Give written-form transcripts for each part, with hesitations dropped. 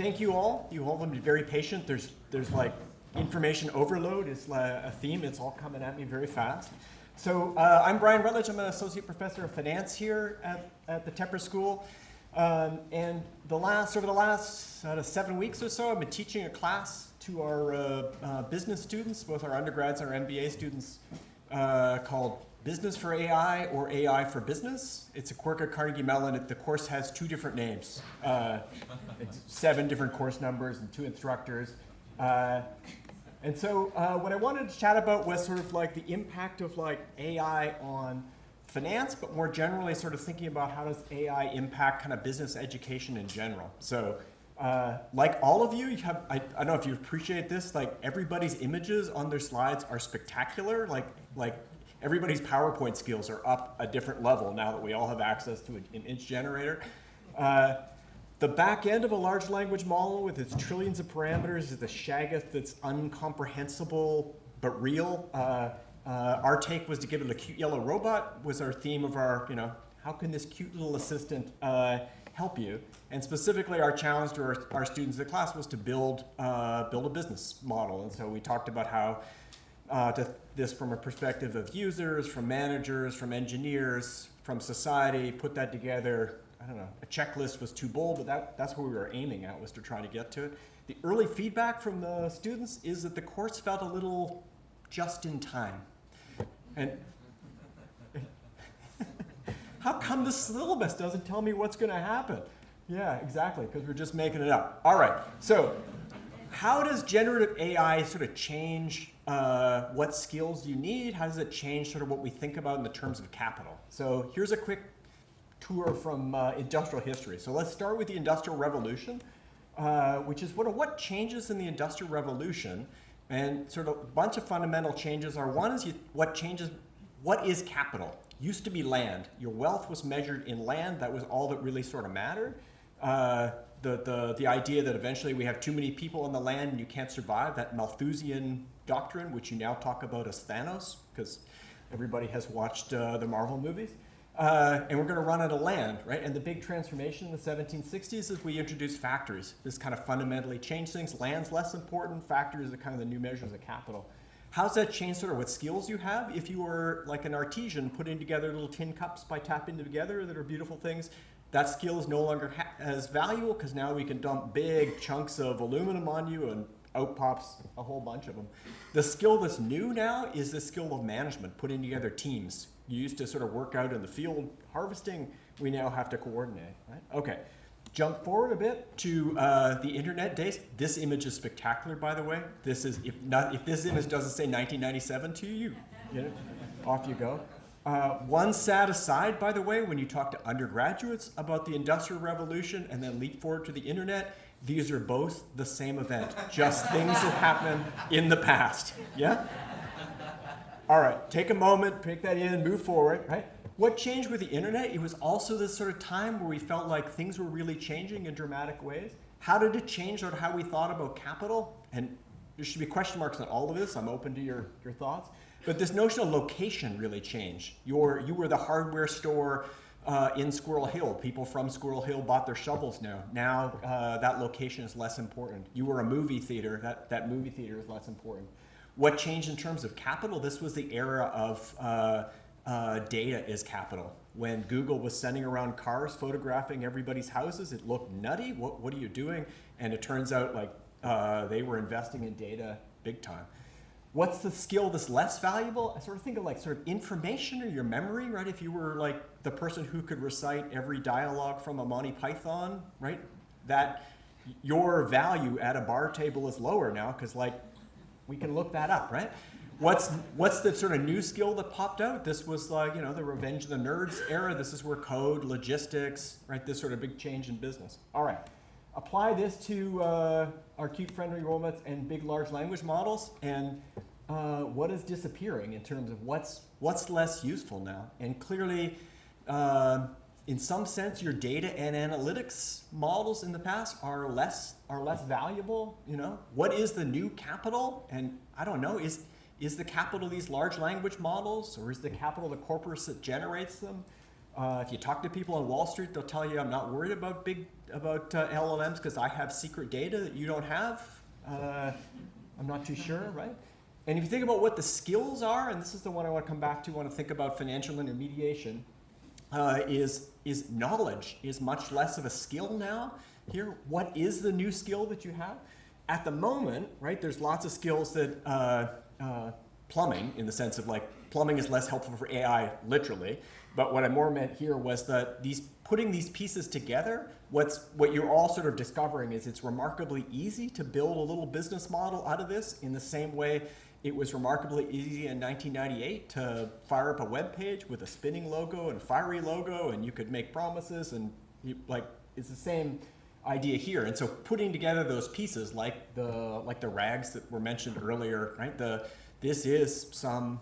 thank you all. You all have been very patient. There's like information overload is a theme. It's all coming at me very fast. So I'm Bryan Routledge. I'm an associate professor of finance here at the Tepper School. And over the last 7 weeks or so, I've been teaching a class to our business students, both our undergrads and our MBA students, called Business for AI or AI for Business. It's a quirk at Carnegie Mellon. The course has 2 different names. It's 7 different course numbers and 2 instructors. And so what I wanted to chat about was sort of like the impact of like AI on finance, but more generally sort of thinking about how does AI impact kind of business education in general. So like all of you have, I don't know if you appreciate this, like everybody's images on their slides are spectacular. Like everybody's PowerPoint skills are up a different level now that we all have access to an image generator. The back end of a large language model with its trillions of parameters is the shaggoth that's incomprehensible but real. Our take was to give it a cute yellow robot was our theme of our, how can this cute little assistant help you? And specifically our challenge to our students in the class was to build a business model. And so we talked about how this from a perspective of users, from managers, from engineers, from society, put that together. I don't know, a checklist was too bold, but that's where we were aiming at, was to try to get to it. The early feedback from the students is that the course felt a little just in time. And how come the syllabus doesn't tell me what's going to happen? Yeah, exactly, because we're just making it up. All right, so how does generative AI sort of change what skills you need? How does it change sort of what we think about in the terms of capital? So here's a quick tour from industrial history. So let's start with the Industrial Revolution, which is what changes in the Industrial Revolution, and sort of a bunch of fundamental changes are, one is what is capital? Used to be land. Your wealth was measured in land. That was all that really sort of mattered. The idea that eventually we have too many people on the land and you can't survive, that Malthusian doctrine, which you now talk about as Thanos, because everybody has watched the Marvel movies. And we're going to run out of land, right? And the big transformation in the 1760s is we introduced factories. This kind of fundamentally changed things. Land's less important. Factories are kind of the new measures of capital. How's that change sort of what skills you have? If you were like an artisan putting together little tin cups by tapping them together that are beautiful things, that skill is no longer as valuable because now we can dump big chunks of aluminum on you and out pops a whole bunch of them. The skill that's new now is the skill of management, putting together teams. You used to sort of work out in the field harvesting. We now have to coordinate, right? Okay, jump forward a bit to the internet days. This image is spectacular, by the way. This is, if this image doesn't say 1997 to you, off you go. One sad aside, by the way, when you talk to undergraduates about the Industrial Revolution and then leap forward to the internet, these are both the same event, just things that happened in the past, yeah? All right, take a moment, pick that in, move forward, right? What changed with the internet? It was also this sort of time where we felt like things were really changing in dramatic ways. How did it change sort of how we thought about capital? And there should be question marks on all of this. I'm open to your thoughts. But this notion of location really changed. You were the hardware store in Squirrel Hill. People from Squirrel Hill bought their shovels now. Now that location is less important. You were a movie theater. That movie theater is less important. What changed in terms of capital? This was the era of data is capital. When Google was sending around cars, photographing everybody's houses, it looked nutty. What are you doing? And it turns out like they were investing in data big time. What's the skill that's less valuable? I sort of think of like sort of information or your memory, right? If you were like the person who could recite every dialogue from a Monty Python, right? That your value at a bar table is lower now because like we can look that up, right? What's the sort of new skill that popped out? This was like, the Revenge of the Nerds era. This is where code, logistics, right? This sort of big change in business. All right. Apply this to our cute friendly robots and big large language models, and what is disappearing in terms of what's less useful now? And clearly, in some sense, your data and analytics models in the past are less valuable. What is the new capital? And I don't know. Is the capital these large language models, or is the capital the corpus that generates them? If you talk to people on Wall Street, they'll tell you I'm not worried about LLMs because I have secret data that you don't have. I'm not too sure, right? And if you think about what the skills are, and this is the one I want to come back to, I want to think about financial intermediation, is knowledge is much less of a skill now. Here, what is the new skill that you have? At the moment, right, there's lots of skills that plumbing, in the sense of like plumbing is less helpful for AI literally, but what I more meant here was that putting these pieces together, what you're all sort of discovering is it's remarkably easy to build a little business model out of this in the same way it was remarkably easy in 1998 to fire up a web page with a spinning logo and a fiery logo, and you could make promises, and it's the same idea here. And so putting together those pieces, like the rags that were mentioned earlier, right? This is some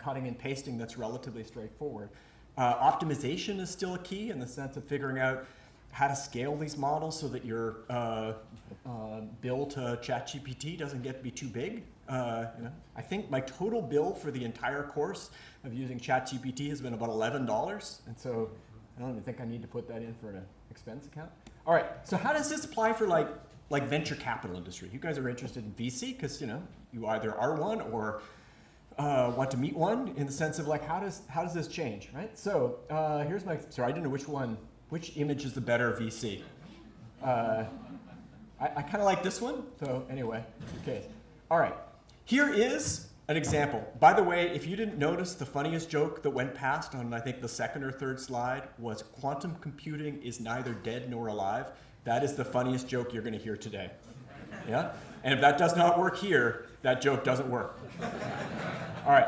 cutting and pasting that's relatively straightforward. Optimization is still a key in the sense of figuring out how to scale these models so that your bill to ChatGPT doesn't get to be too big. I think my total bill for the entire course of using ChatGPT has been about $11, and so I don't even think I need to put that in for an expense account. All right, so how does this apply for like venture capital industry? You guys are interested in VC because you either are one or want to meet one, in the sense of like how does this change, right? So here's sorry, I didn't know which image is the better VC. I kind of like this one, so anyway, okay. All right, here is an example. By the way, if you didn't notice, the funniest joke that went past on I think the second or third slide was quantum computing is neither dead nor alive. That is the funniest joke you're going to hear today. Yeah? And if that does not work here, that joke doesn't work. All right,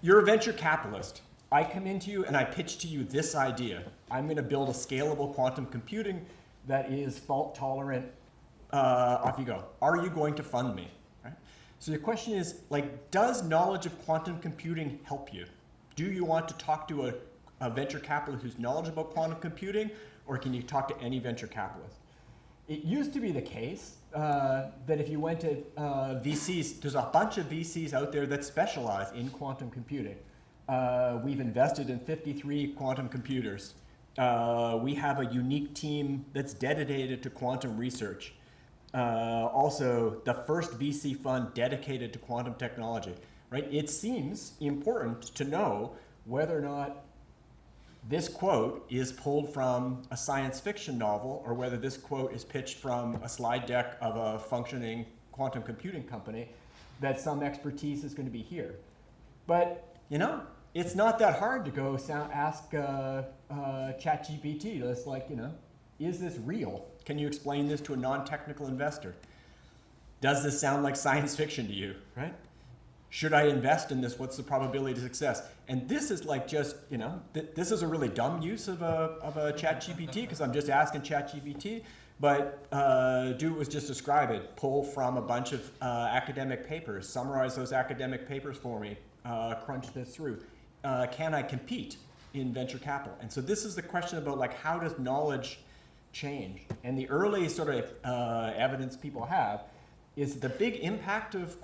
you're a venture capitalist. I come into you and I pitch to you this idea. I'm going to build a scalable quantum computing that is fault tolerant. Off you go. Are you going to fund me? Right? So the question is, does knowledge of quantum computing help you? Do you want to talk to a venture capitalist who's knowledgeable about quantum computing, or can you talk to any venture capitalist? It used to be the case that if you went to VCs, there's a bunch of VCs out there that specialize in quantum computing. We've invested in 53 quantum computers. We have a unique team that's dedicated to quantum research. Also, the first VC fund dedicated to quantum technology, right? It seems important to know whether or not this quote is pulled from a science fiction novel or whether this quote is pitched from a slide deck of a functioning quantum computing company, that some expertise is going to be here. But, it's not that hard to go ask ChatGPT. It's like, is this real? Can you explain this to a non-technical investor? Does this sound like science fiction to you, right? Should I invest in this? What's the probability of success? And this is like just, this is a really dumb use of a ChatGPT because I'm just asking ChatGPT, but do was just describe it, pull from a bunch of academic papers, summarize those academic papers for me, crunch this through. Can I compete in venture capital? And so this is the question about how does knowledge change? And the early sort of evidence people have is the big impact of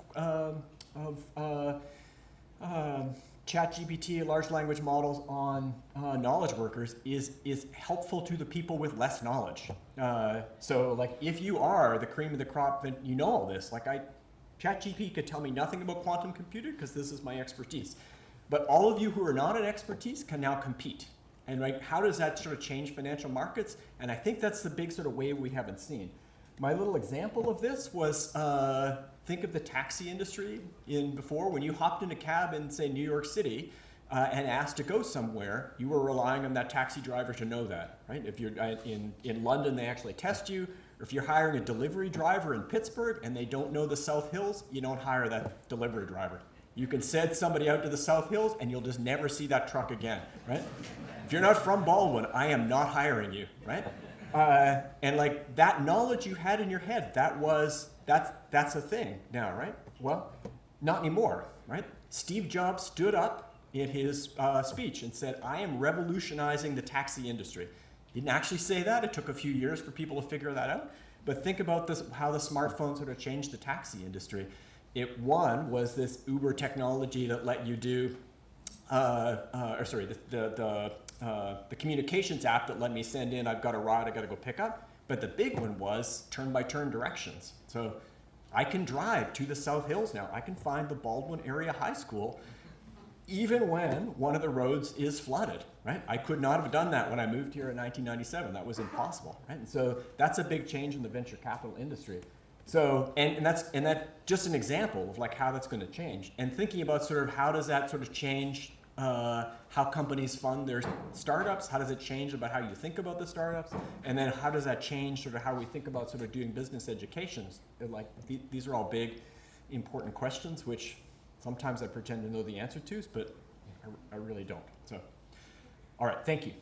ChatGPT, large language models on knowledge workers is helpful to the people with less knowledge. So if you are the cream of the crop, then you know all this. ChatGPT could tell me nothing about quantum computing because this is my expertise. But all of you who are not an expertise can now compete. And how does that sort of change financial markets? And I think that's the big sort of wave we haven't seen. My little example of this was, think of the taxi industry before. When you hopped in a cab in, say, New York City and asked to go somewhere, you were relying on that taxi driver to know that, right? If you're in London, they actually test you. Or if you're hiring a delivery driver in Pittsburgh and they don't know the South Hills, you don't hire that delivery driver. You can send somebody out to the South Hills and you'll just never see that truck again, right? If you're not from Baldwin, I am not hiring you, right? And that knowledge you had in your head, that's a thing now, right? Well, not anymore, right? Steve Jobs stood up in his speech and said, I am revolutionizing the taxi industry. He didn't actually say that. It took a few years for people to figure that out. But think about this, how the smartphone sort of changed the taxi industry. One was this Uber technology that let you do, the the communications app that let me send in, I've got a ride, I got to go pick up. But the big one was turn-by-turn directions. So I can drive to the South Hills now. I can find the Baldwin Area High School even when one of the roads is flooded, right? I could not have done that when I moved here in 1997. That was impossible, right? And so that's a big change in the venture capital industry. So, and that's just an example of like how that's going to change. And thinking about sort of how does that sort of change how companies fund their startups? How does it change about how you think about the startups? And then how does that change sort of how we think about sort of doing business educations? Like these are all big, important questions, which sometimes I pretend to know the answer to, but I really don't. So, all right, thank you.